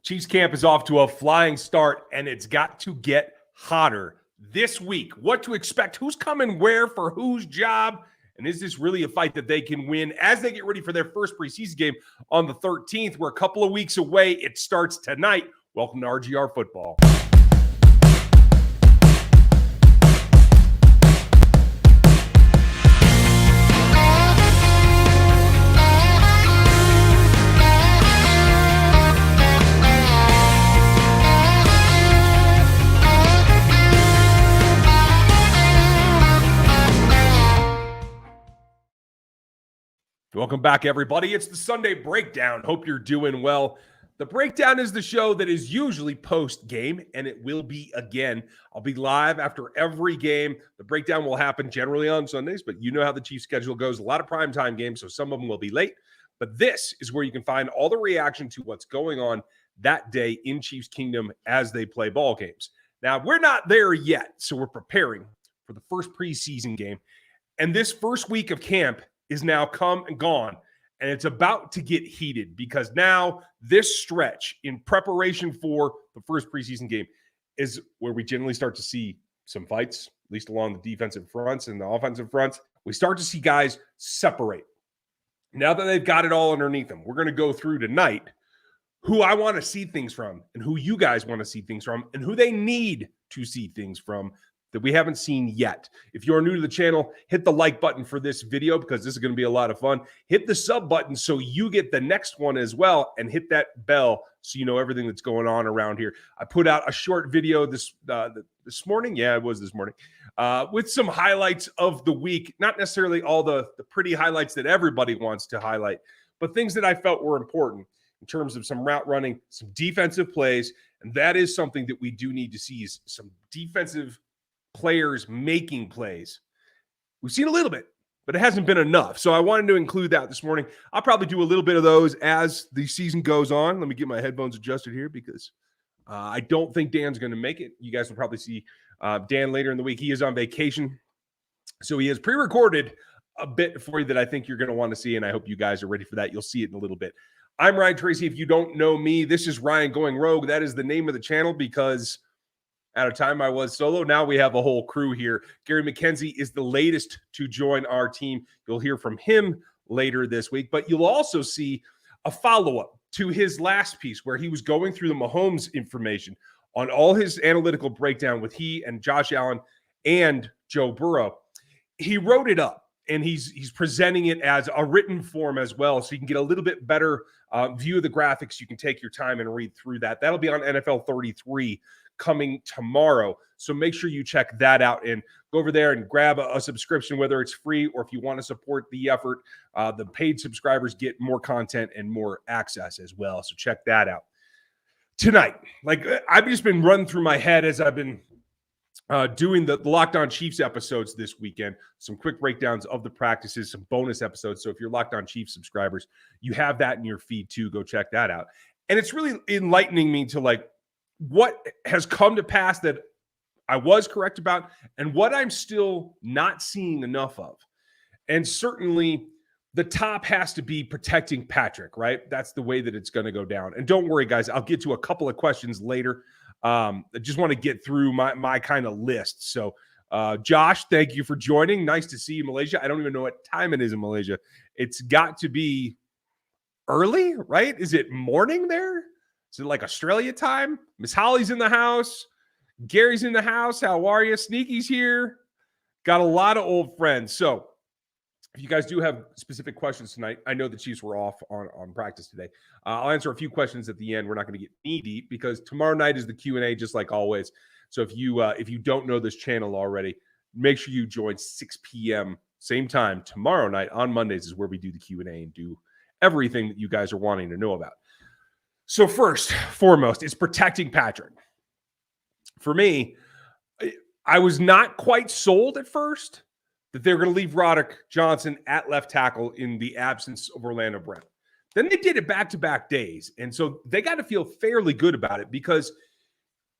Chiefs camp is off to a flying start, and it's got to get hotter this week. What to expect, who's coming where for whose job, and is this really a fight that they can win as they get ready for their first preseason game on the 13th? We're a couple of weeks away. It starts tonight. Welcome to RGR Football. Welcome back, everybody. It's the Sunday Breakdown. Hope you're doing well. The Breakdown is the show that is usually post-game, and it will be again. I'll be live after every game. The Breakdown will happen generally on Sundays, but you know how the Chiefs schedule goes. A lot of primetime games, so some of them will be late. But this is where you can find all the reaction to what's going on that day in Chiefs Kingdom as they play ball games. Now, we're not there yet, so we're preparing for the first preseason game. And this first week of camp is now come and gone, and it's about to get heated because now this stretch in preparation for the first preseason game is where we generally start to see some fights, at least along the defensive fronts and the offensive fronts. We start to see guys separate. Now that they've got it all underneath them, we're going to go through tonight who I want to see things from and who you guys want to see things from and who they need to see things from that we haven't seen yet. If you're new to the channel, hit the like button for this video because this is going to be a lot of fun. Hit the sub button so you get the next one as well, and hit that bell so you know everything that's going on around here. I put out a short video this morning. Yeah, it was this morning. With some highlights of the week. Not necessarily all the pretty highlights that everybody wants to highlight, but things that I felt were important in terms of some route running, some defensive plays, and that is something that we do need to see is some defensive players making plays. We've seen a little bit, but it hasn't been enough. So I wanted to include that this morning. I'll probably do a little bit of those as the season goes on. Let me get my headphones adjusted here because I don't think Dan's going to make it. You guys will probably see Dan later in the week. He is on vacation. So he has pre-recorded a bit for you that I think you're going to want to see, and I hope you guys are ready for that. You'll see it in a little bit. I'm Ryan Tracy. If you don't know me, this is Ryan Going Rogue. That is the name of the channel because at a time I was solo. Now we have a whole crew here. Gary McKenzie is the latest to join our team. You'll hear from him later this week, but you'll also see a follow-up to his last piece where he was going through the Mahomes information on all his analytical breakdown with he and Josh Allen and Joe Burrow. He wrote it up and he's presenting it as a written form as well, so you can get a little bit better view of the graphics. You can take your time and read through that. That'll be on NFL 33 coming tomorrow. So make sure you check that out and go over there and grab a subscription, whether it's free or if you want to support the effort. The paid subscribers get more content and more access as well. So check that out. Tonight, like I've just been running through my head as I've been doing the Locked On Chiefs episodes this weekend, some quick breakdowns of the practices, some bonus episodes. So if you're Locked On Chiefs subscribers, you have that in your feed too. Go check that out. And it's really enlightening me to like, what has come to pass that I was correct about and what I'm still not seeing enough of. And certainly the top has to be protecting Patrick, right? That's the way that it's going to go down. And don't worry, guys, I'll get to a couple of questions later. I just want to get through my kind of list. So, Josh, thank you for joining. Nice to see you, Malaysia. I don't even know what time it is in Malaysia. It's got to be early, right? Is it morning there? Is it like Australia time? Miss Holly's in the house. Gary's in the house. How are you? Sneaky's here. Got a lot of old friends. So if you guys do have specific questions tonight, I know the Chiefs were off on practice today. I'll answer a few questions at the end. We're not going to get knee deep because tomorrow night is the Q&A just like always. So if you don't know this channel already, make sure you join 6 p.m. same time tomorrow night. On Mondays is where we do the Q&A and do everything that you guys are wanting to know about. So first, foremost, it's protecting Patrick. For me, I was not quite sold at first that they were going to leave Roderick Johnson at left tackle in the absence of Orlando Brown. Then they did it back-to-back days, and so they got to feel fairly good about it because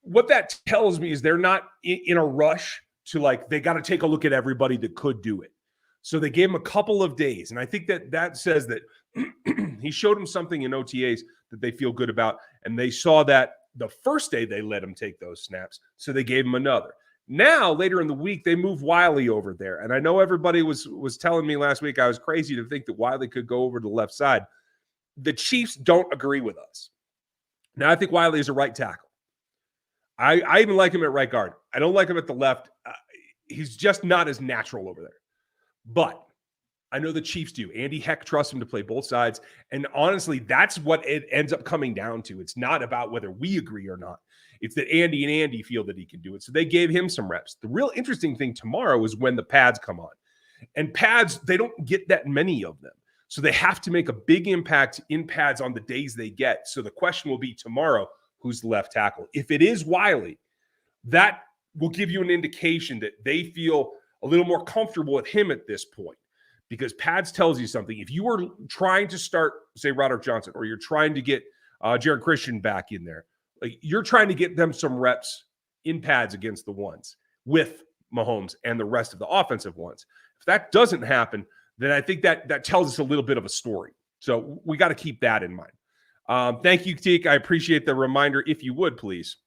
what that tells me is they're not in a rush to like they got to take a look at everybody that could do it. So they gave him a couple of days, and I think that says that he showed them something in OTAs that they feel good about, and they saw that the first day they let him take those snaps, so they gave him another. Now, later in the week, they moved Wiley over there, and I know everybody was telling me last week I was crazy to think that Wiley could go over to the left side. The Chiefs don't agree with us. Now, I think Wiley is a right tackle. I even like him at right guard. I don't like him at the left. He's just not as natural over there. But I know the Chiefs do. Andy Heck trusts him to play both sides. And honestly, that's what it ends up coming down to. It's not about whether we agree or not. It's that Andy and Andy feel that he can do it. So they gave him some reps. The real interesting thing tomorrow is when the pads come on. And pads, they don't get that many of them. So they have to make a big impact in pads on the days they get. So the question will be tomorrow, who's the left tackle? If it is Wiley, that will give you an indication that they feel a little more comfortable with him at this point. Because pads tells you something. If you were trying to start, say, Roderick Johnson, or you're trying to get Jared Christian back in there, like you're trying to get them some reps in pads against the ones with Mahomes and the rest of the offensive ones. If that doesn't happen, then I think that tells us a little bit of a story. So we got to keep that in mind. Thank you, Teak. I appreciate the reminder. If you would, please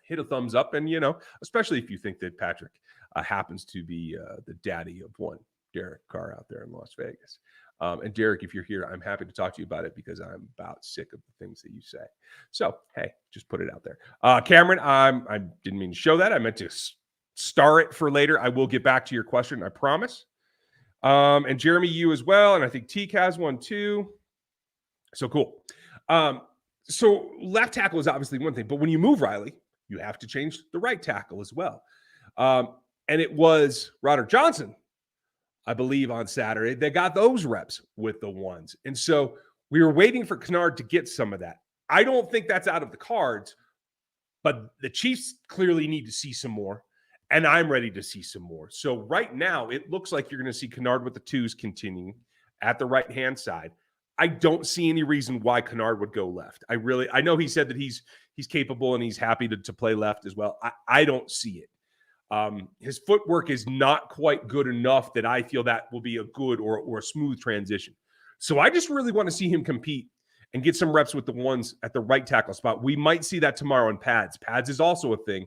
hit a thumbs up. And, especially if you think that Patrick happens to be the daddy of one Derek Carr out there in Las Vegas. And Derek, if you're here, I'm happy to talk to you about it because I'm about sick of the things that you say. So, hey, just put it out there. Cameron, I didn't mean to show that. I meant to star it for later. I will get back to your question, I promise. And Jeremy, you as well. And I think Teak has one too. So cool. So left tackle is obviously one thing, but when you move Riley, you have to change the right tackle as well. And it was Roderick Johnson, I believe, on Saturday that got those reps with the ones. And so we were waiting for Kennard to get some of that. I don't think that's out of the cards, but the Chiefs clearly need to see some more. And I'm ready to see some more. So right now, it looks like you're going to see Kennard with the twos continuing at the right-hand side. I don't see any reason why Kennard would go left. I know he said that he's capable and he's happy to play left as well. I don't see it. His footwork is not quite good enough that I feel that will be a good or a smooth transition. So I just really want to see him compete and get some reps with the ones at the right tackle spot. We might see that tomorrow in pads. Pads is also a thing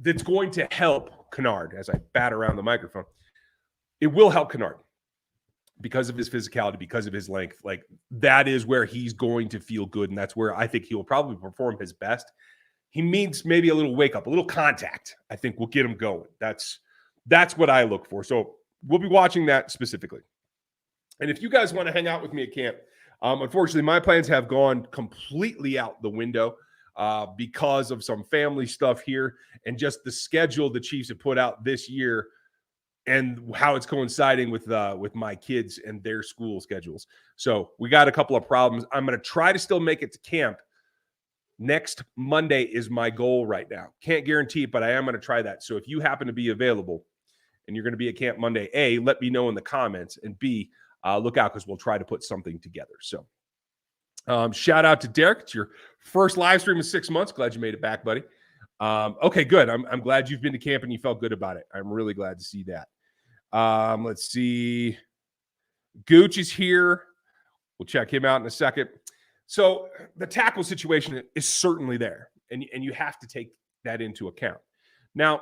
that's going to help Kennard as I bat around the microphone. It will help Kennard because of his physicality, because of his length. Like that is where he's going to feel good. And that's where I think he will probably perform his best. He needs maybe a little wake up, a little contact, I think will get him going. That's what I look for. So we'll be watching that specifically. And if you guys want to hang out with me at camp, unfortunately, my plans have gone completely out the window. Because of some family stuff here and just the schedule the Chiefs have put out this year and how it's coinciding with my kids and their school schedules. So we got a couple of problems. I'm going to try to still make it to camp. Next Monday is my goal right now. Can't guarantee it, but I am going to try that. So if you happen to be available and you're going to be at camp Monday, A, let me know in the comments, and B, look out because we'll try to put something together. So shout out to Derek. It's your first live stream in 6 months. Glad you made it back, buddy. Okay, good. I'm glad you've been to camp and you felt good about it. I'm really glad to see that. Let's see. Gooch is here. We'll check him out in a second. So the tackle situation is certainly there, and you have to take that into account. Now,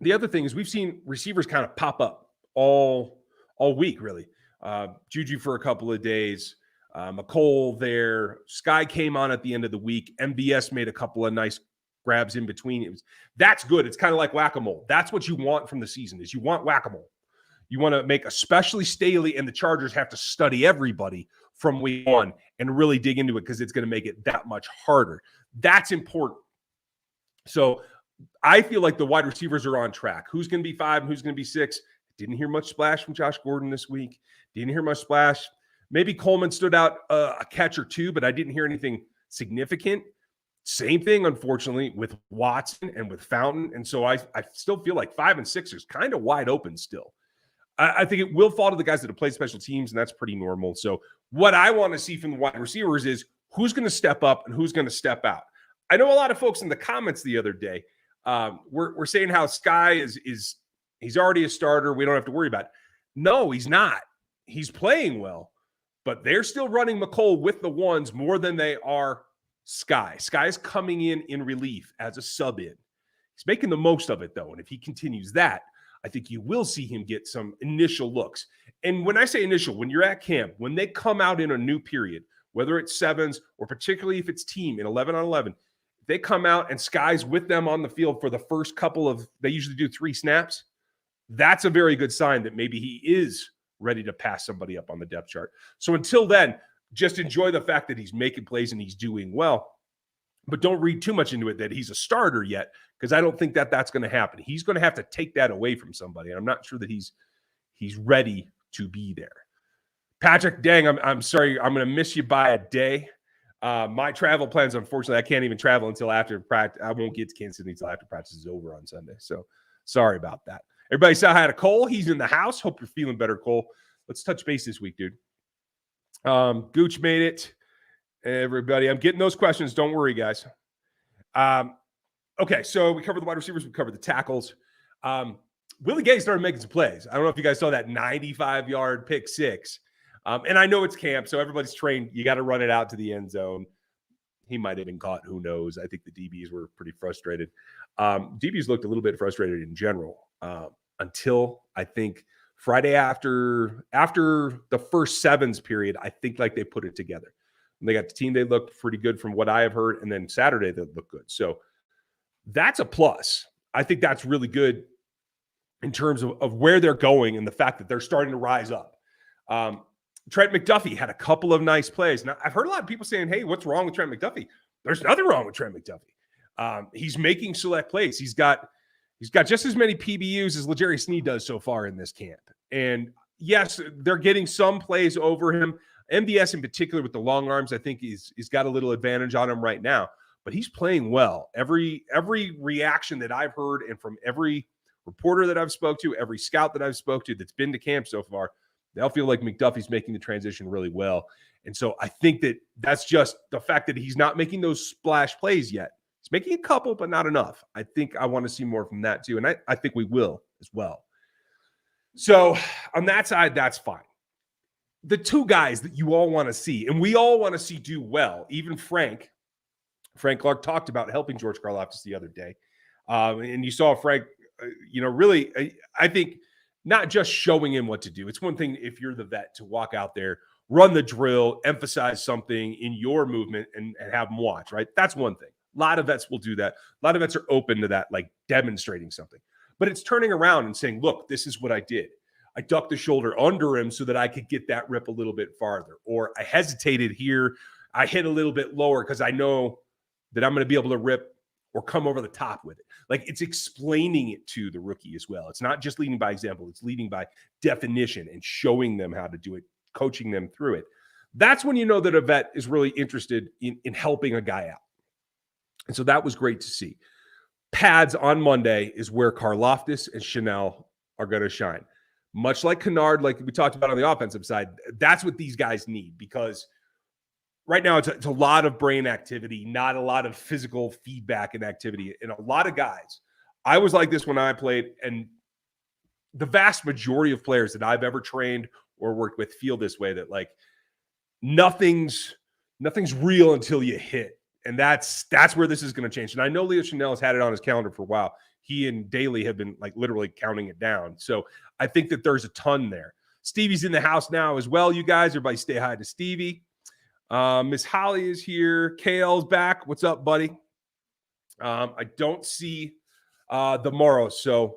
the other thing is we've seen receivers kind of pop up all week, really. Juju for a couple of days. McCole there. Sky came on at the end of the week. MVS made a couple of nice grabs in between. That's good. It's kind of like whack-a-mole. That's what you want from the season is you want whack-a-mole. You want to make especially Staley and the Chargers have to study everybody from week one and really dig into it because it's going to make it that much harder. That's important. So I feel like the wide receivers are on track. Who's going to be 5 and who's going to be 6? Didn't hear much splash from Josh Gordon this week. Didn't hear much splash. Maybe Coleman stood out a catch or two, but I didn't hear anything significant. Same thing, unfortunately, with Watson and with Fountain. And so I still feel like 5 and 6 is kind of wide open still. I think it will fall to the guys that have played special teams, and that's pretty normal. So what I want to see from the wide receivers is who's going to step up and who's going to step out. I know a lot of folks in the comments the other day were saying how Sky is he's already a starter. We don't have to worry about it. No, he's not. he's playing well, but they're still running McColl with the ones more than they are Sky. Sky is coming in relief as a sub in. He's making the most of it, though. And if he continues that, I think you will see him get some initial looks. And when I say initial, when you're at camp, when they come out in a new period, whether it's sevens or particularly if it's team in 11 on 11, they come out and Sky's with them on the field for the first couple of, they usually do 3 snaps. That's a very good sign that maybe he is ready to pass somebody up on the depth chart. So until then, just enjoy the fact that he's making plays and he's doing well. But don't read too much into it that he's a starter yet, because I don't think that that's going to happen. He's going to have to take that away from somebody, and I'm not sure that he's ready to be there. Patrick, dang, I'm sorry. I'm going to miss you by a day. My travel plans, unfortunately, I can't even travel until after practice. I won't get to Kansas City until after practice is over on Sunday. So sorry about that. Everybody say hi to Cole. He's in the house. Hope you're feeling better, Cole. Let's touch base this week, dude. Gooch made it. Everybody, I'm getting those questions. Don't worry, guys. Okay, so we covered the wide receivers. We covered the tackles. Willie Gay started making some plays. I don't know if you guys saw that 95-yard pick six. And I know it's camp, so everybody's trained. You got to run it out to the end zone. He might have been caught. Who knows? I think the DBs were pretty frustrated. DBs looked a little bit frustrated in general until I think Friday after the first sevens period, I think like they put it together. When they got the team, they looked pretty good from what I have heard. And then Saturday, they looked good. So that's a plus. I think that's really good in terms of where they're going and the fact that they're starting to rise up. Trent McDuffie had a couple of nice plays. Now, I've heard a lot of people saying, hey, what's wrong with Trent McDuffie? There's nothing wrong with Trent McDuffie. He's making select plays. He's got just as many PBUs as L'Jarius Sneed does so far in this camp. And yes, they're getting some plays over him. MVS in particular with the long arms, I think he's got a little advantage on him right now. But he's playing well. Every reaction that I've heard and from every reporter that I've spoke to, every scout that I've spoke to that's been to camp so far, they'll feel like McDuffie's making the transition really well. And so I think that that's just the fact that he's not making those splash plays yet. He's making a couple, but not enough. I think I want to see more from that too. And I think we will as well. So on that side, that's fine. The two guys that you all want to see, and we all want to see do well, even Frank Clark talked about helping George Karlaftis the other day. And you saw Frank, really, I think not just showing him what to do. It's one thing if you're the vet to walk out there, run the drill, emphasize something in your movement and have them watch, right? That's one thing. A lot of vets will do that. A lot of vets are open to that, like demonstrating something. But it's turning around and saying, look, this is what I did. I ducked the shoulder under him so that I could get that rip a little bit farther. Or I hesitated here. I hit a little bit lower because I know that I'm going to be able to rip or come over the top with it. Like it's explaining it to the rookie as well. It's not just leading by example. It's leading by definition and showing them how to do it, coaching them through it. That's when you know that a vet is really interested in helping a guy out. And so that was great to see. Pads on Monday is where Karlaftis and Chanel are going to shine. Much like Kennard, like we talked about on the offensive side, that's what these guys need because right now it's a lot of brain activity, not a lot of physical feedback and activity. And a lot of guys, I was like this when I played, and the vast majority of players that I've ever trained or worked with feel this way, that like nothing's real until you hit. And that's where this is going to change. And I know Leo Chanel has had it on his calendar for a while. He and Daly have been like literally counting it down. So I think that there's a ton there. Stevie's in the house now as well, you guys. Everybody stay hi to Stevie. Miss Holly is here. Kale's back. What's up, buddy? I don't see the Morrows. So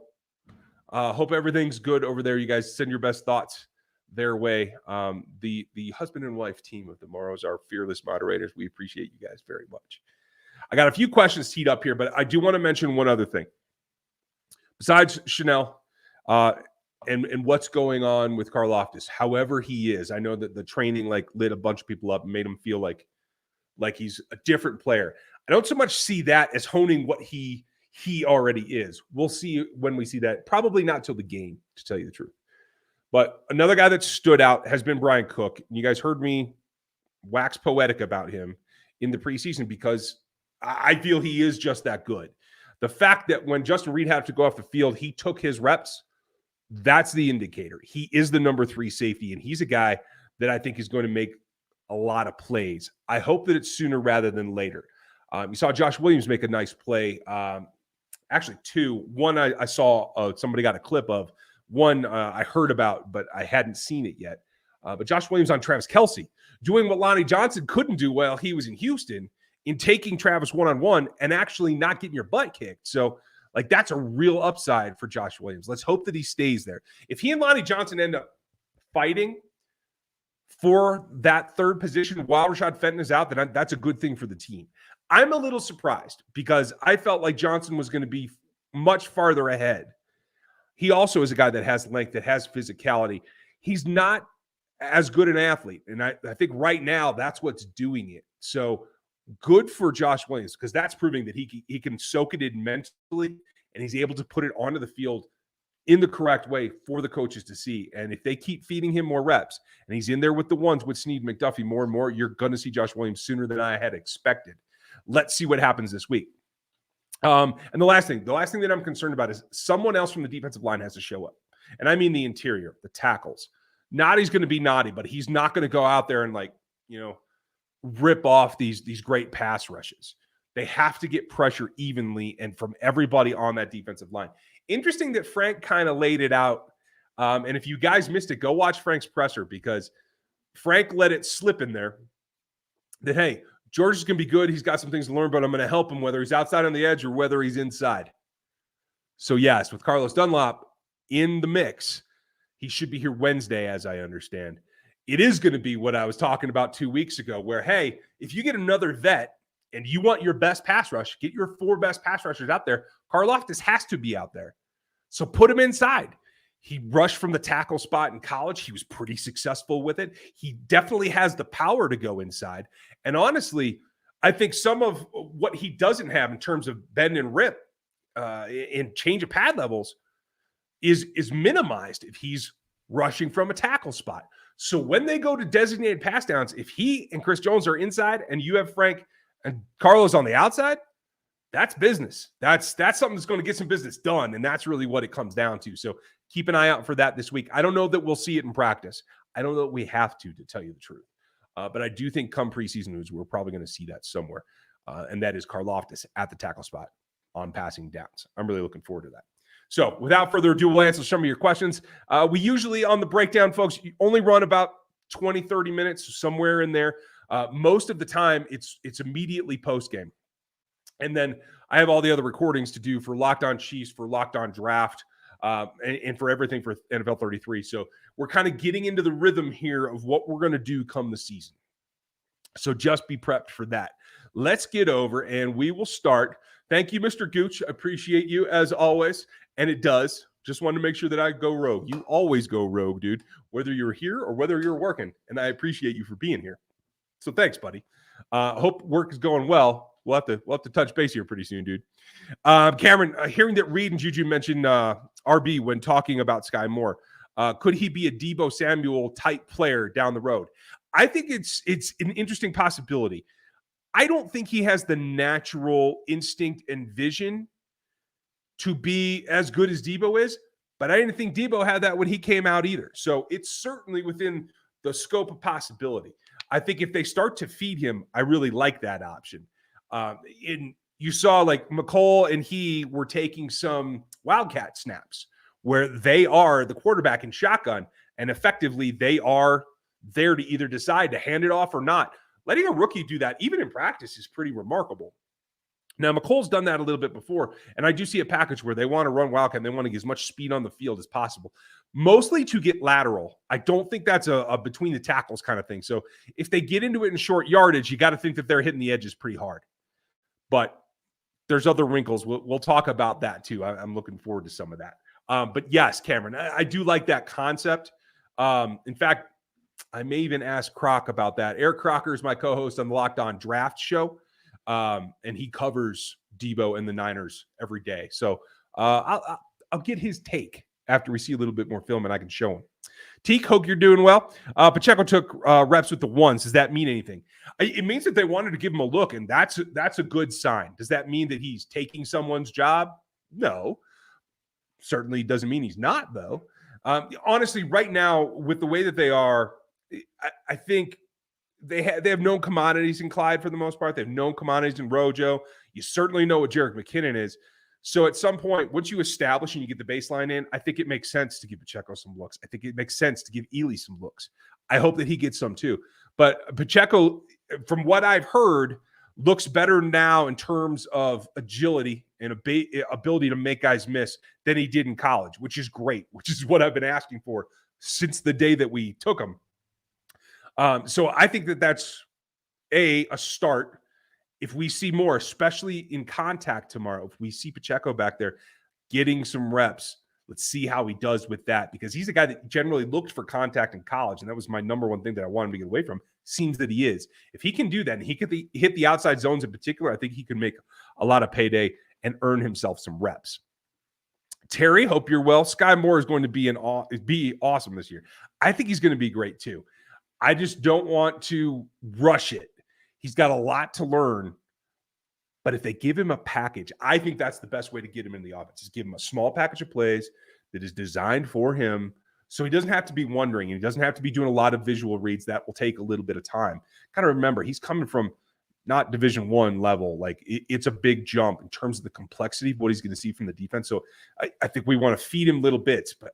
hope everything's good over there. You guys send your best thoughts their way. The husband and wife team of the Morrows are fearless moderators. We appreciate you guys very much. I got a few questions teed up here, but I do want to mention one other thing. Besides Chanel and what's going on with Karlaftis, however he is, I know that the training like lit a bunch of people up and made him feel like he's a different player. I don't so much see that as honing what he already is. We'll see when we see that. Probably not till the game, to tell you the truth. But another guy that stood out has been Brian Cook. You guys heard me wax poetic about him in the preseason because I feel he is just that good. The fact that when Justin Reed had to go off the field, he took his reps, That's the indicator. He is the number 3 safety, and he's a guy that I think is going to make a lot of plays. I hope that it's sooner rather than later. You saw Josh Williams make a nice play. Actually, 2. One I saw somebody got a clip of. One I heard about, but I hadn't seen it yet. But Josh Williams on Travis Kelsey, doing what Lonnie Johnson couldn't do while he was in Houston, in taking Travis one-on-one and actually not getting your butt kicked. So, like, that's a real upside for Josh Williams. Let's hope that he stays there. If he and Lonnie Johnson end up fighting for that third position while Rashad Fenton is out, then that's a good thing for the team. I'm a little surprised because I felt like Johnson was going to be much farther ahead. He also is a guy that has length, that has physicality. He's not as good an athlete, and I think right now that's what's doing it. So good for Josh Williams, because that's proving that he can soak it in mentally, and he's able to put it onto the field in the correct way for the coaches to see. And if they keep feeding him more reps, and he's in there with the ones with Snead McDuffie more and more, you're going to see Josh Williams sooner than I had expected. Let's see what happens this week. And the last thing that I'm concerned about is someone else from the defensive line has to show up. And I mean the interior, the tackles. Naughty's going to be naughty, but he's not going to go out there and, rip off these great pass rushes. They have to get pressure evenly and from everybody on that defensive line. Interesting that Frank kind of laid it out. And if you guys missed it, go watch Frank's presser, because Frank let it slip in there that, hey, George is going to be good. He's got some things to learn, but I'm going to help him whether he's outside on the edge or whether he's inside. So, yes, with Carlos Dunlop in the mix, he should be here Wednesday, as I understand. It is going to be what I was talking about 2 weeks ago, where, hey, if you get another vet and you want your best pass rush, get your 4 best pass rushers out there. Karlaftis has to be out there. So put him inside. He rushed from the tackle spot in college. He was pretty successful with it. He definitely has the power to go inside. And honestly, I think some of what he doesn't have in terms of bend and rip in change of pad levels is minimized if he's rushing from a tackle spot. So when they go to designated pass downs, if he and Chris Jones are inside and you have Frank and Carlos on the outside, that's business. That's something that's going to get some business done, and that's really what it comes down to. So keep an eye out for that this week. I don't know that we'll see it in practice. I don't know that we have to tell you the truth. But I do think come preseason news, we're probably going to see that somewhere, and that is Karlaftis at the tackle spot on passing downs. I'm really looking forward to that. So without further ado, we'll answer some of your questions. We usually on the breakdown, folks, only run about 20, 30 minutes, somewhere in there. Most of the time, it's immediately post-game. And then I have all the other recordings to do for Locked On Chiefs, for Locked On Draft, and for everything for NFL 33. So we're kind of getting into the rhythm here of what we're going to do come the season. So just be prepped for that. Let's get over, and we will start. Thank you, Mr. Gooch. Appreciate you as always. And it does. Just wanted to make sure that I go rogue. You always go rogue, dude, whether you're here or whether you're working. And I appreciate you for being here. So thanks, buddy. Hope work is going well. We'll have to touch base here pretty soon, dude. Cameron, hearing that Reed and Juju mentioned RB when talking about Sky Moore, could he be a Deebo Samuel type player down the road? I think it's an interesting possibility. I don't think he has the natural instinct and vision to be as good as Deebo is, but I didn't think Deebo had that when he came out either. So it's certainly within the scope of possibility. I think if they start to feed him, I really like that option. You saw like McCall and he were taking some wildcat snaps where they are the quarterback in shotgun, and effectively they are there to either decide to hand it off or not. Letting a rookie do that, even in practice, is pretty remarkable. Now, McColl's done that a little bit before, and I do see a package where they want to run wildcat and they want to get as much speed on the field as possible, mostly to get lateral. I don't think that's a between the tackles kind of thing. So if they get into it in short yardage, you got to think that they're hitting the edges pretty hard. But there's other wrinkles. We'll talk about that too. I'm looking forward to some of that. But yes, Cameron, I do like that concept. In fact, I may even ask Croc about that. Eric Crocker is my co-host on the Locked On Draft show. And he covers Deebo and the Niners every day. So I'll get his take after we see a little bit more film and I can show him. Teak, hope you're doing well. Pacheco took reps with the ones. Does that mean anything? It means that they wanted to give him a look, and that's a good sign. Does that mean that he's taking someone's job? No. Certainly doesn't mean he's not, though. Honestly, right now, with the way that they are, I think they have known commodities in Clyde for the most part. They have known commodities in Rojo. You certainly know what Jerick McKinnon is. So at some point, once you establish and you get the baseline in, I think it makes sense to give Pacheco some looks. I think it makes sense to give Ely some looks. I hope that he gets some too. But Pacheco, from what I've heard, looks better now in terms of agility and ability to make guys miss than he did in college, which is great, which is what I've been asking for since the day that we took him. So I think that that's a start. If we see more, especially in contact tomorrow, if we see Pacheco back there getting some reps, let's see how he does with that, because he's a guy that generally looked for contact in college, and that was my number one thing that I wanted to get away from. Seems that he is. If he can do that, and he could hit the outside zones in particular, I think he could make a lot of payday and earn himself some reps. Terry, hope you're well. Sky Moore is going to be awesome this year. I think he's going to be great too. I just don't want to rush it. He's got a lot to learn, but if they give him a package, I think that's the best way to get him in the offense, is give him a small package of plays that is designed for him, so he doesn't have to be wondering, and he doesn't have to be doing a lot of visual reads. That will take a little bit of time. Kind of remember, he's coming from not Division I level. Like, it's a big jump in terms of the complexity of what he's going to see from the defense. So I think we want to feed him little bits, but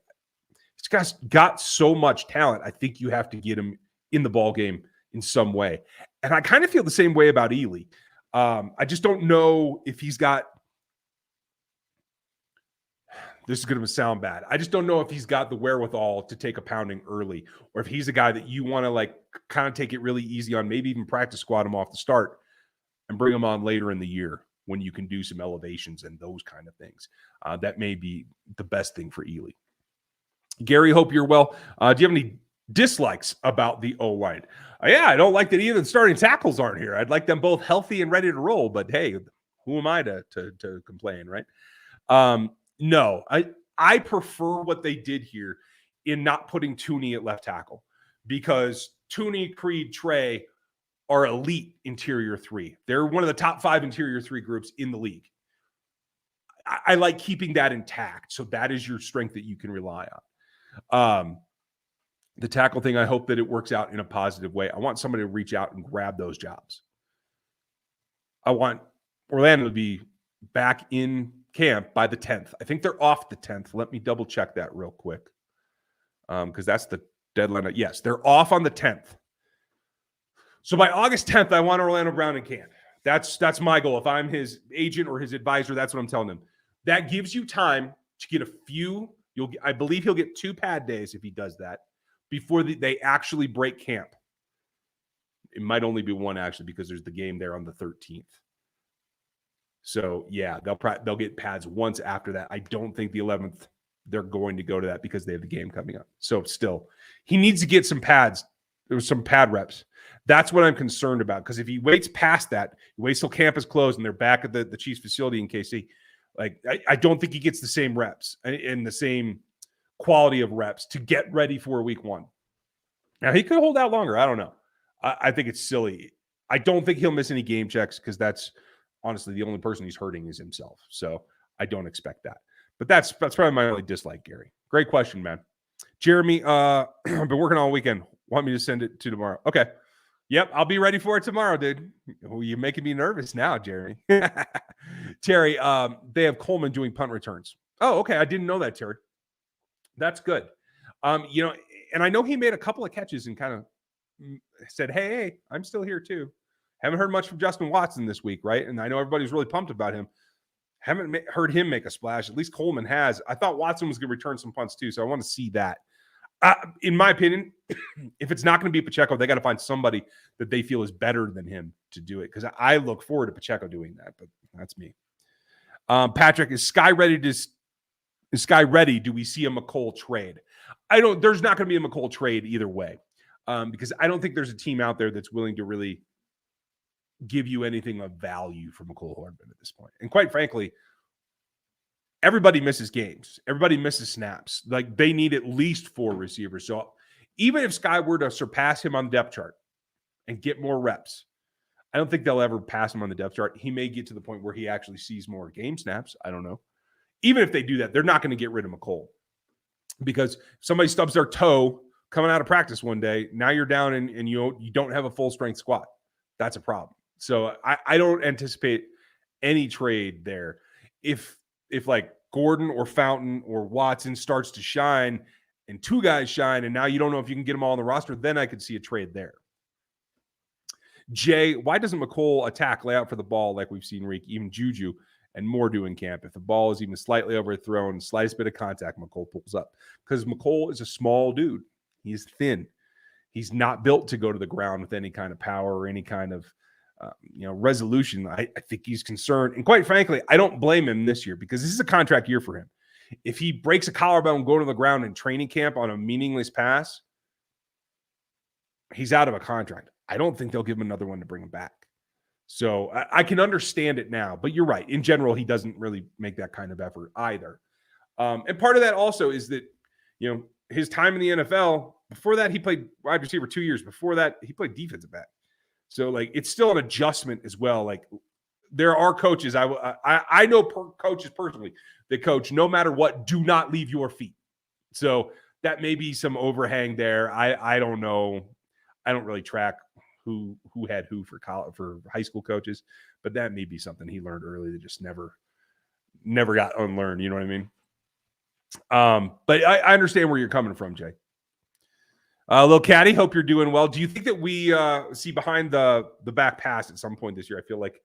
he's got so much talent. I think you have to get him in the ball game in some way. And I kind of feel the same way about Ely. I just don't know if he's got, this is going to sound bad, I just don't know if he's got the wherewithal to take a pounding early, or if he's a guy that you want to like kind of take it really easy on, maybe even practice squad him off the start and bring him on later in the year when you can do some elevations and those kind of things. That may be the best thing for Ely. Gary, hope you're well. Do you have any dislikes about the O-line? Yeah, I don't like that even starting tackles aren't here. I'd like them both healthy and ready to roll, but hey, who am I to complain, right? No, I prefer what they did here in not putting Tooney at left tackle, because Tooney, Creed, Trey are elite interior three. They're one of the top 5 interior 3 groups in the league. I like keeping that intact, so that is your strength that you can rely on. The tackle thing, I hope that it works out in a positive way. I want somebody to reach out and grab those jobs. I want Orlando to be back in camp by the 10th. I think they're off the 10th. Let me double check that real quick, because that's the deadline. Yes, they're off on the 10th. So by August 10th, I want Orlando Brown in camp. That's my goal. If I'm his agent or his advisor, that's what I'm telling him. That gives you time to get a few. I believe he'll get 2 pad days if he does that before they actually break camp. It might only be 1 actually, because there's the game there on the 13th. So yeah, they'll get pads once after that. I don't think the 11th they're going to go to that because they have the game coming up. So still, he needs to get some pads. There was some pad reps. That's what I'm concerned about, because if he waits past that, he waits till camp is closed and they're back at the Chiefs facility in KC, like I don't think he gets the same reps and the same quality of reps to get ready for week 1. Now, he could hold out longer. I don't know. I think it's silly. I don't think he'll miss any game checks, because that's honestly the only person he's hurting is himself. So I don't expect that. But that's probably my only dislike, Gary. Great question, man. Jeremy, I've been working all weekend. Want me to send it to tomorrow? Okay. Yep, I'll be ready for it tomorrow, dude. You're making me nervous now, Jeremy. Terry, they have Coleman doing punt returns. Oh, okay. I didn't know that, Terry. That's good. And I know he made a couple of catches and kind of said, hey, I'm still here too. Haven't heard much from Justin Watson this week, right? And I know everybody's really pumped about him. Haven't heard him make a splash. At least Coleman has. I thought Watson was going to return some punts too, so I want to see that. In my opinion, if it's not going to be Pacheco, they got to find somebody that they feel is better than him to do it, because I look forward to Pacheco doing that, but that's me. Patrick, is Sky ready? Do we see a McColl trade? There's not going to be a McColl trade either way, because I don't think there's a team out there that's willing to really give you anything of value for McColl Hardman at this point. And quite frankly, everybody misses games. Everybody misses snaps. Like, they need at least 4 receivers. So even if Sky were to surpass him on the depth chart and get more reps, I don't think they'll ever pass him on the depth chart. He may get to the point where he actually sees more game snaps. I don't know. Even if they do that, they're not going to get rid of McColl. Because if somebody stubs their toe coming out of practice one day, now you're down and you don't have a full strength squad. That's a problem. So I don't anticipate any trade there. If like Gordon or Fountain or Watson starts to shine and two guys shine, and now you don't know if you can get them all on the roster, then I could see a trade there. Jay, why doesn't McColl attack, lay out for the ball like we've seen Reek, even Juju, and more do in camp? If the ball is even slightly overthrown, slightest bit of contact, McColl pulls up. Because McColl is a small dude. He's thin. He's not built to go to the ground with any kind of power or any kind of resolution. I think he's concerned. And quite frankly, I don't blame him this year because this is a contract year for him. If he breaks a collarbone going to the ground in training camp on a meaningless pass, he's out of a contract. I don't think they'll give him another one to bring him back. So I can understand it now, but you're right. In general, he doesn't really make that kind of effort either. And part of that also is that, his time in the NFL, before that, he played wide receiver 2 years. Before that, he played defensive back. So, like, it's still an adjustment as well. Like, there are coaches, I know coaches personally that coach, no matter what, do not leave your feet. So that may be some overhang there. I don't know. I don't really track who had who for high school coaches, but that may be something he learned early that just never got unlearned. You know what I mean? But I understand where you're coming from, Jay. Lil Caddy, hope you're doing well. Do you think that we see behind the back pass at some point this year? I feel like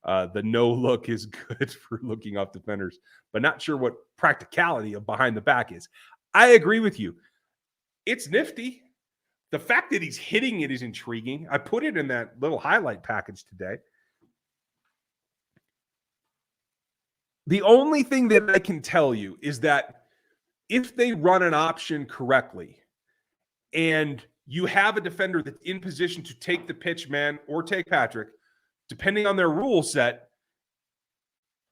the no look is good for looking off defenders, but not sure what practicality of behind the back is. I agree with you. It's nifty. The fact that he's hitting it is intriguing. I put it in that little highlight package today. The only thing that I can tell you is that if they run an option correctly and you have a defender that's in position to take the pitch man or take Patrick, depending on their rule set,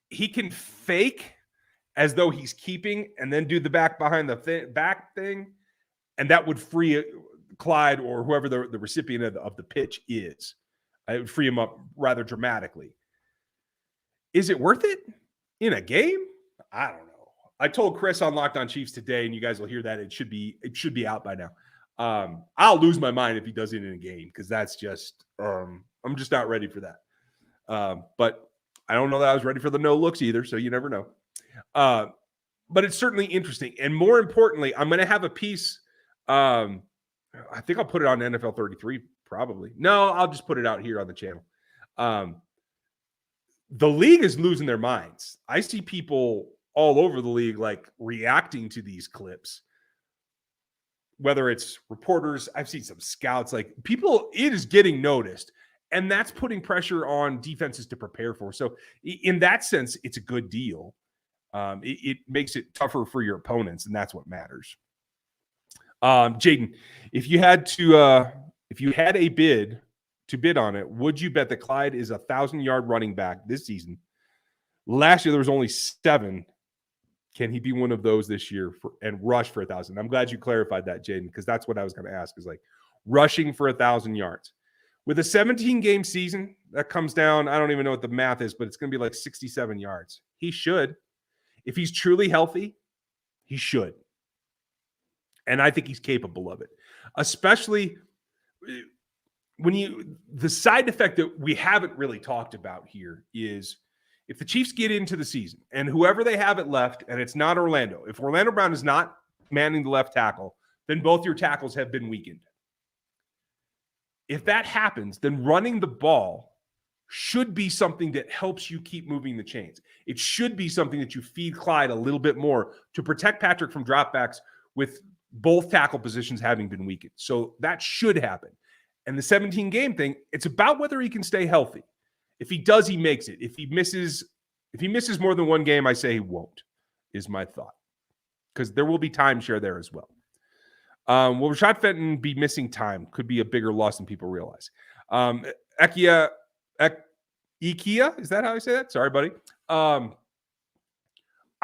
he can fake as though he's keeping and then do the back behind the back thing, and that would free Clyde or whoever the recipient of the pitch is. It would free him up rather dramatically. Is it worth it in a game? I don't know. I told Chris on Locked On Chiefs today, and you guys will hear that it should be out by now. I'll lose my mind if he does it in a game because that's just I'm just not ready for that. But I don't know that I was ready for the no looks either, so you never know. But it's certainly interesting, and more importantly, I'm going to have a piece. I think I'll put it on NFL 33 probably. No, I'll just put it out here on the channel. The league is losing their minds. I see people all over the league like reacting to these clips, whether it's reporters, I've seen some scouts, like people, it is getting noticed, and that's putting pressure on defenses to prepare for. So in that sense, it's a good deal. It makes it tougher for your opponents, and that's what matters. Jaden, if you had a bid to bid on it, would you bet that Clyde is 1,000-yard running back this season? Last year there was only 7. Can he be one of those this year and rush for 1,000? I'm glad you clarified that, Jaden, because that's what I was going to ask, is like rushing for 1,000 yards. With a 17-game season, that comes down, I don't even know what the math is, but it's going to be like 67 yards. He should. If he's truly healthy, he should. And I think he's capable of it, especially when the side effect that we haven't really talked about here is if the Chiefs get into the season and whoever they have it left, and it's not Orlando, if Orlando Brown is not manning the left tackle, then both your tackles have been weakened. If that happens, then running the ball should be something that helps you keep moving the chains. It should be something that you feed Clyde a little bit more to protect Patrick from dropbacks with both tackle positions having been weakened. So that should happen. And the 17-game thing, it's about whether he can stay healthy. If he does, he makes it. If he misses more than one game, I say he won't, is my thought. Because there will be timeshare there as well. Will Rashad Fenton be missing time? Could be a bigger loss than people realize. Ikea, is that how I say that? Sorry, buddy.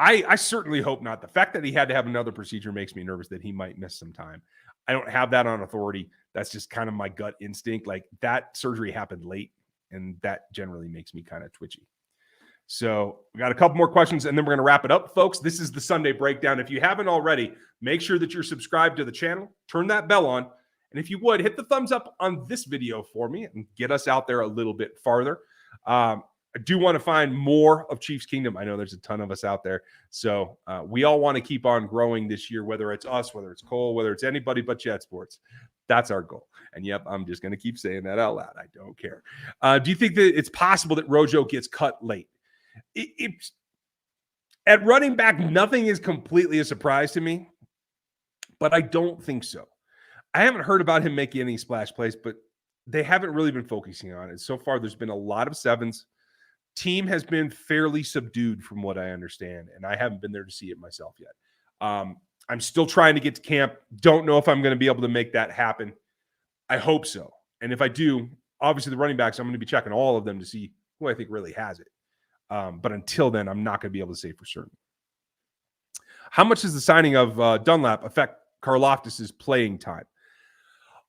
I certainly hope not. The fact that he had to have another procedure makes me nervous that he might miss some time. I don't have that on authority. That's just kind of my gut instinct. Like, that surgery happened late, and that generally makes me kind of twitchy. So we got a couple more questions, and then we're going to wrap it up, folks. This is the Sunday Breakdown. If you haven't already, make sure that you're subscribed to the channel. Turn that bell on. And if you would, hit the thumbs up on this video for me and get us out there a little bit farther. I do want to find more of Chiefs Kingdom. I know there's a ton of us out there. So we all want to keep on growing this year, whether it's us, whether it's Cole, whether it's anybody but Jet Sports. That's our goal. And yep, I'm just going to keep saying that out loud. I don't care. Do you think that it's possible that Rojo gets cut late? It's at running back, nothing is completely a surprise to me, but I don't think so. I haven't heard about him making any splash plays, but they haven't really been focusing on it. So far, there's been a lot of sevens. Team has been fairly subdued from what I understand, and I haven't been there to see it myself yet. I'm still trying to get to camp. Don't know if I'm going to be able to make that happen. I hope so. And if I do, obviously the running backs, I'm going to be checking all of them to see who I think really has it. But until then, I'm not going to be able to say for certain. How much does the signing of Dunlap affect Karlaftis' playing time?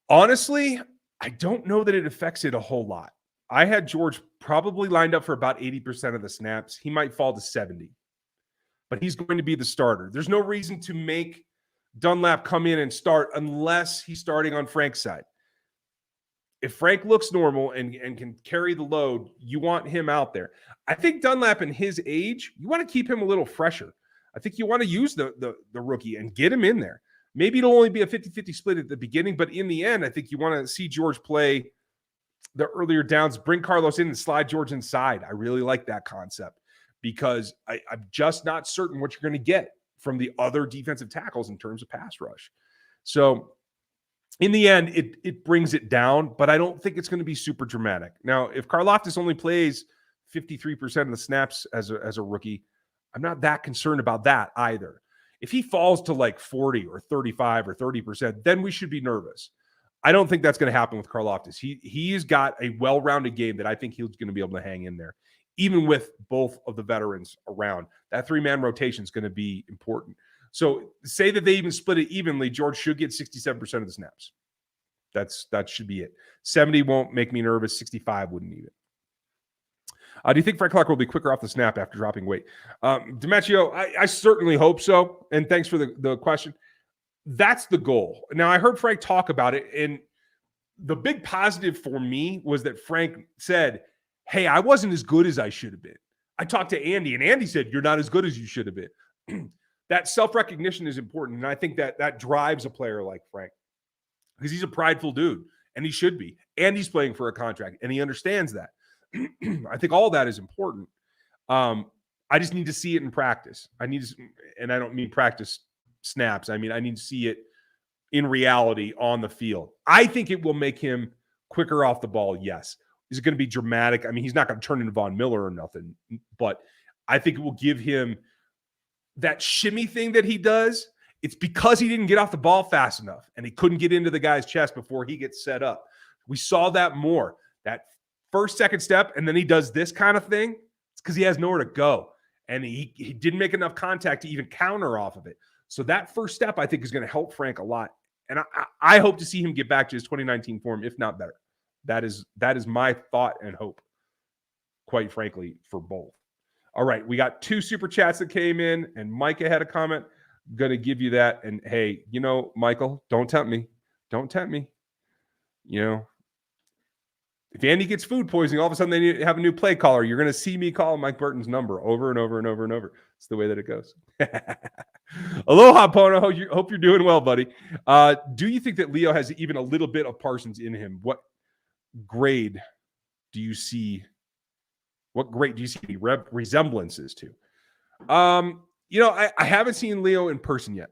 Honestly, I don't know that it affects it a whole lot. I had George probably lined up for about 80% of the snaps. He might fall to 70, but he's going to be the starter. There's no reason to make Dunlap come in and start unless he's starting on Frank's side. If Frank looks normal and can carry the load, you want him out there. I think Dunlap in his age, you want to keep him a little fresher. I think you want to use the rookie and get him in there. Maybe it'll only be a 50-50 split at the beginning, but in the end, I think you want to see George play the earlier downs, bring Carlos in and slide George inside. I really like that concept because I'm just not certain what you're going to get from the other defensive tackles in terms of pass rush. So in the end, it brings it down, but I don't think it's going to be super dramatic. Now, if Karlaftis only plays 53% of the snaps as a rookie, I'm not that concerned about that either. If he falls to like 40 or 35 or 30%, then we should be nervous. I don't think that's going to happen with Karlaftis. He's got a well-rounded game that I think he's going to be able to hang in there, even with both of the veterans around. That three-man rotation is going to be important. So say that they even split it evenly, George should get 67% of the snaps. That should be it. 70 won't make me nervous. 65 wouldn't even. Do you think Frank Clark will be quicker off the snap after dropping weight? DiMaggio, I certainly hope so. And thanks for the question. That's the goal. Now, I heard Frank talk about it, and the big positive for me was that Frank said, hey, I wasn't as good as I should have been. I talked to Andy, and Andy said, you're not as good as you should have been. That self-recognition is important, and I think that drives a player like Frank because he's a prideful dude, and he should be. And he's playing for a contract, and he understands that. I think all that is important. I just need to see it in practice. And I don't mean practice snaps. I mean, I need to see it in reality on the field. I think it will make him quicker off the ball, yes. Is it going to be dramatic? I mean, he's not going to turn into Von Miller or nothing, but I think it will give him that shimmy thing that he does. It's because he didn't get off the ball fast enough and he couldn't get into the guy's chest before he gets set up. We saw that more. That first, second step, and then he does this kind of thing. It's because he has nowhere to go. And he didn't make enough contact to even counter off of it. So that first step, I think, is going to help Frank a lot. And I hope to see him get back to his 2019 form, if not better. That is my thought and hope, quite frankly, for both. All right, we got 2 super chats that came in, and Micah had a comment. I'm going to give you that. And, hey, Michael, don't tempt me. Don't tempt me. If Andy gets food poisoning, all of a sudden they have a new play caller. You're going to see me call Mike Burton's number over and over and over and over. It's the way that it goes. Aloha, Pono. Hope you're doing well, buddy. Do you think that Leo has even a little bit of Parsons in him? What grade do you see? What grade do you see resemblances to? I haven't seen Leo in person yet,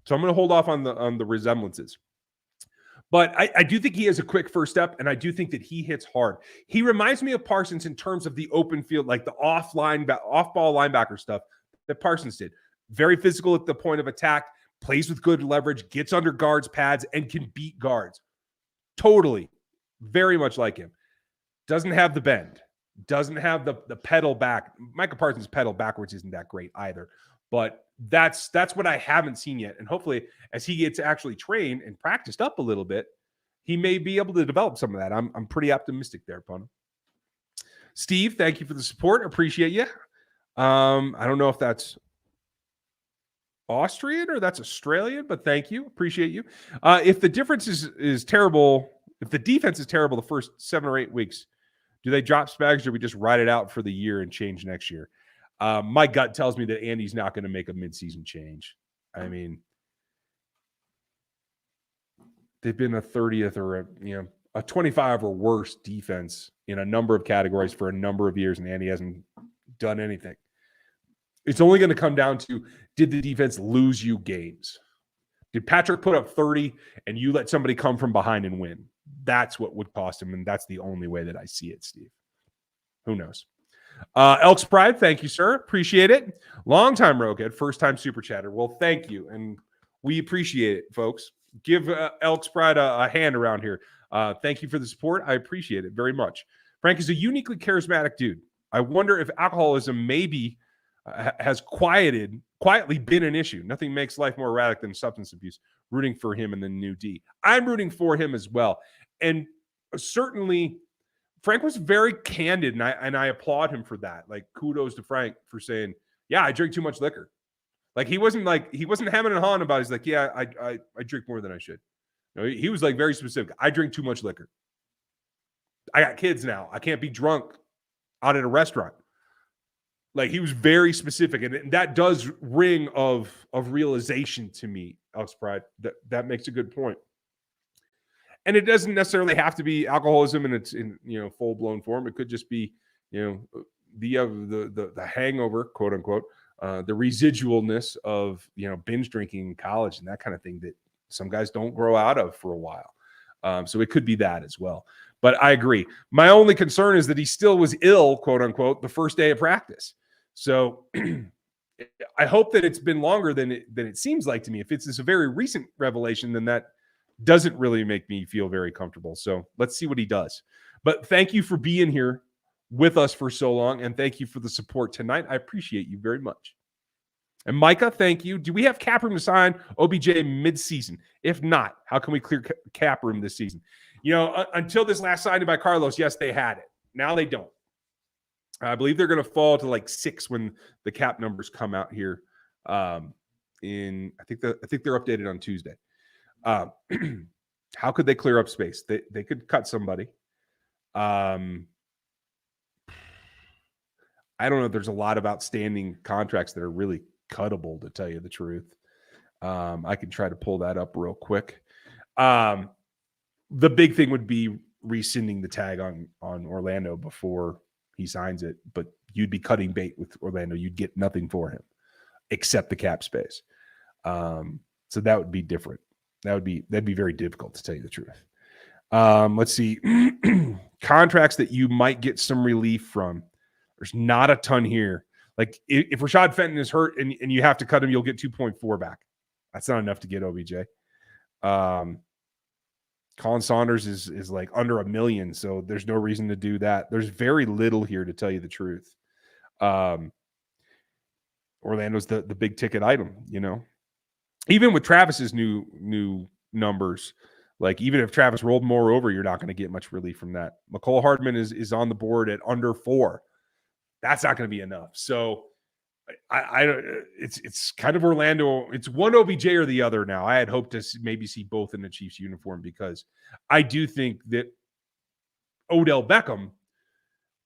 so I'm going to hold off on the resemblances. But I do think he has a quick first step, and I do think that he hits hard. He reminds me of Parsons in terms of the open field, like the off-ball linebacker stuff that Parsons did. Very physical at the point of attack, plays with good leverage, gets under guards' pads, and can beat guards. Totally. Very much like him. Doesn't have the bend. Doesn't have the pedal back. Micah Parsons' pedal backwards isn't that great either. But that's what I haven't seen yet. And hopefully, as he gets actually trained and practiced up a little bit, he may be able to develop some of that. I'm pretty optimistic there, Pono. Steve, thank you for the support. Appreciate you. I don't know if that's Austrian or that's Australian, but thank you. Appreciate you. If the difference is terrible, if the defense is terrible the first 7 or 8 weeks, do they drop Spags or do we just ride it out for the year and change next year? My gut tells me that Andy's not going to make a midseason change. I mean, they've been a 30th or a 25 or worse defense in a number of categories for a number of years, and Andy hasn't done anything. It's only going to come down to, did the defense lose you games? Did Patrick put up 30 and you let somebody come from behind and win? That's what would cost him, and that's the only way that I see it, Steve. Who knows? Elks Pride, thank you, sir. Appreciate it. Long-time Roguehead, first-time Super Chatter. Well, thank you, and we appreciate it, folks. Give Elks Pride a hand around here. Thank you for the support. I appreciate it very much. Frank is a uniquely charismatic dude. I wonder if alcoholism maybe has quietly been an issue. Nothing makes life more erratic than substance abuse. Rooting for him in the new D. I'm rooting for him as well. And certainly, Frank was very candid, and I applaud him for that. Like, kudos to Frank for saying, yeah, I drink too much liquor. Like, he wasn't hemming and hawing about it. He's like, yeah, I drink more than I should. He was like very specific. I drink too much liquor. I got kids now. I can't be drunk out at a restaurant. Like, he was very specific, and that does ring of realization to me, Elks Pride. That makes a good point. And it doesn't necessarily have to be alcoholism in its full blown form. It could just be the hangover, quote unquote, the residualness of binge drinking in college and that kind of thing that some guys don't grow out of for a while. So it could be that as well. But I agree. My only concern is that he still was ill, quote unquote, the first day of practice. So I hope that it's been longer than it seems like to me. If it's a very recent revelation, then that doesn't really make me feel very comfortable. So let's see what he does. But thank you for being here with us for so long, and thank you for the support tonight. I appreciate you very much. And Micah, thank you. Do we have cap room to sign OBJ mid-season? If not, how can we clear cap room this season? Until this last signing by Carlos, yes, they had it. Now they don't. I believe they're going to fall to like 6 when the cap numbers come out here. I think they're updated on Tuesday. How could they clear up space? They could cut somebody. I don't know if there's a lot of outstanding contracts that are really cuttable, to tell you the truth. I can try to pull that up real quick. The big thing would be rescinding the tag on Orlando before he signs it, but you'd be cutting bait with Orlando. You'd get nothing for him except the cap space. So that would be different. That'd be very difficult, to tell you the truth. Let's see. Contracts that you might get some relief from. There's not a ton here. Like, if Rashad Fenton is hurt and you have to cut him, you'll get 2.4 back. That's not enough to get OBJ. Colin Saunders is like under $1 million, so there's no reason to do that. There's very little here, to tell you the truth. Orlando's the big ticket item, Even with Travis's new numbers, like, even if Travis rolled more over, you're not going to get much relief from that. McCole Hardman is on the board at under 4. That's not going to be enough. So it's kind of Orlando. It's one OBJ or the other now. I had hoped to maybe see both in the Chiefs uniform, because I do think that Odell Beckham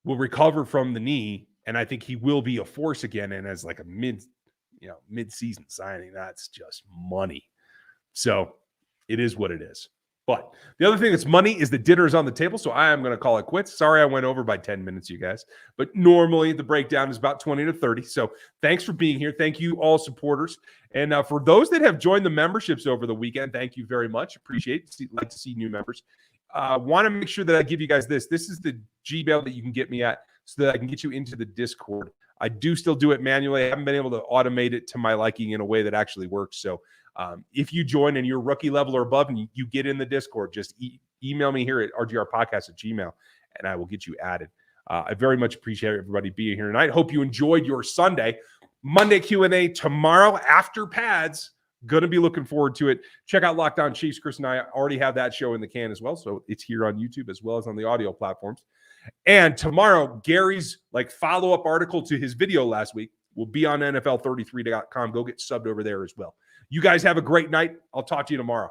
will recover from the knee, and I think he will be a force again. And as like a mid-season signing, that's just money. So it is what it is. But the other thing that's money is the dinner is on the table, so I am going to call it quits. Sorry I went over by 10 minutes, you guys. But normally the breakdown is about 20 to 30. So thanks for being here. Thank you, all supporters. And for those that have joined the memberships over the weekend, thank you very much. Appreciate it. Like to see new members. Want to make sure that I give you guys this. This is the Gmail that you can get me at so that I can get you into the Discord. I do still do it manually. I haven't been able to automate it to my liking in a way that actually works. So if you join and you're rookie level or above and you get in the Discord, just email me here at rgrpodcast@gmail.com and I will get you added. I very much appreciate everybody being here tonight. Hope you enjoyed your Sunday. Monday Q&A tomorrow after pads. Going to be looking forward to it. Check out Locked On Chiefs. Chris and I already have that show in the can as well. So it's here on YouTube as well as on the audio platforms. And tomorrow, Gary's follow-up article to his video last week will be on NFL33.com. Go get subbed over there as well. You guys have a great night. I'll talk to you tomorrow.